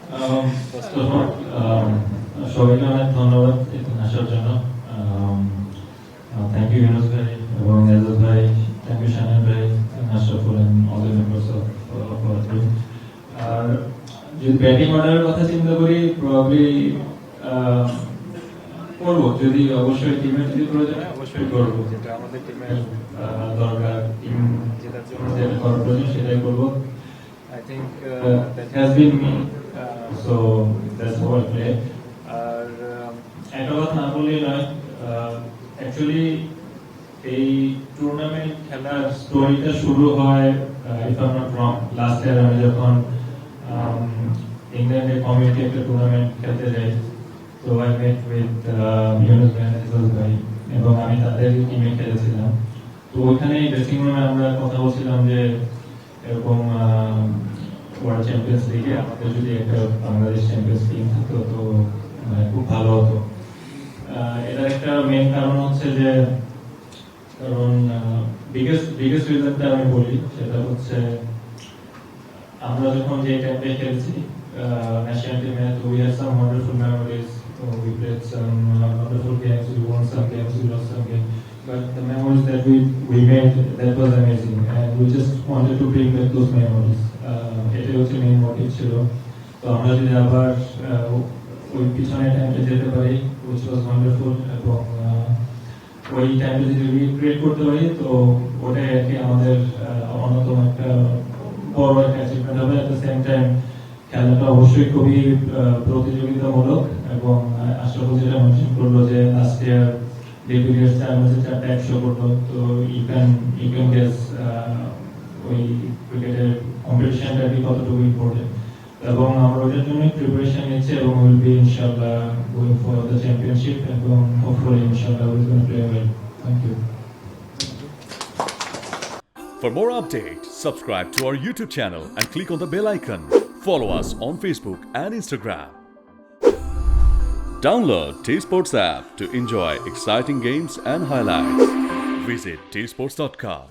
First of all সবাইকে অনেক ধন্যবাদ এখানে আসার জন্য। থ্যাংক ইউ ইউনুস ভাই এবং এজাজ ভাই, থ্যাংক ইউ শাহিন ভাই, Ashraful and all the members of our team. আর যদি ব্যাটিং অর্ডারের কথা চিন্তা করি, প্রবাবলি করবো, যদি অবশ্যই টিমের যদি প্রয়োজন হয় অবশ্যই করবো, যেটা আমাদের টিমের দরকার, টিম যেটার জন্য যেটা করার প্রয়োজন সেটাই করবো। I think that has been me, so that's how I play. আর একটা কথা না বললেই নয়, অ্যাকচুয়ালি এই টুর্নামেন্ট খেলার স্টোরিটা শুরু হয়, if I'm not wrong, last year আমি যখন ইংল্যান্ডে কমিউনিটি একটা টুর্নামেন্ট খেলতে যাই, তো আই মেট উইথ ইউনুস ভাই, এজাজ ভাই, এবং আমি তাদের টিমে খেলেছিলাম। তো ওইখানে ড্রেসিং রুমে আমরা কথা বলছিলাম যে এরকম ওয়ার্ল্ড চ্যাম্পিয়ন্স লিগে আমাদের যদি একটা বাংলাদেশ চ্যাম্পিয়ন্স টিম থাকতো তো খুব ভালো হতো। এটার একটা মেন কারণ হচ্ছে যে, কারণ বিগেস্ট রিজনটা আমি বলি, সেটা হচ্ছে আমরা যখন যে টাইমে খেলছি ন্যাশনাল টিমে, তো we had some wonderful memories, we played some wonderful games, we won some games, we lost some games, but the memories that we made, that was amazing, and we just wanted to bring back those memories. এটাই হচ্ছে main motive ছিল। তো আমরা যদি আবার ওই পিছনে টাইমটা যেতে পারি, which was wonderful, এবং ওই টাইমটা যদি রিক্রিয়েট করতে পারি, তো ওটাই আর কি আমাদের অন্যতম একটা বড় একটা অ্যাচিভমেন্ট হবে। এট দ্য সেম টাইম খেলাটা অবশ্যই খুবই প্রতিযোগিতামূলক, এবং আশরাফুল যেটা মেনশন করলো যে লাস্ট ইয়ার ডেবিউটের 4 ম্যাচে 4টা 100 করলো, তো ইউ ক্যান গেস ওই ক্রিকেটের কম্পিটিশনটা কি কতটুকু ইম্পর্টেন্ট। এবং আমরা ওটার জন্য প্রিপারেশন নিচ্ছি, এবং উইল বি ইনশাআল্লাহ গোইং ফর দ্য চ্যাম্পিয়নশিপ, এবং হোপফুলি ইনশাআল্লাহ will gonna play well. Thank you. For more updates, subscribe to our YouTube channel and click on the bell icon. Follow us on Facebook and Instagram. Download T-Sports app to enjoy exciting games and highlights. Visit tsports.com.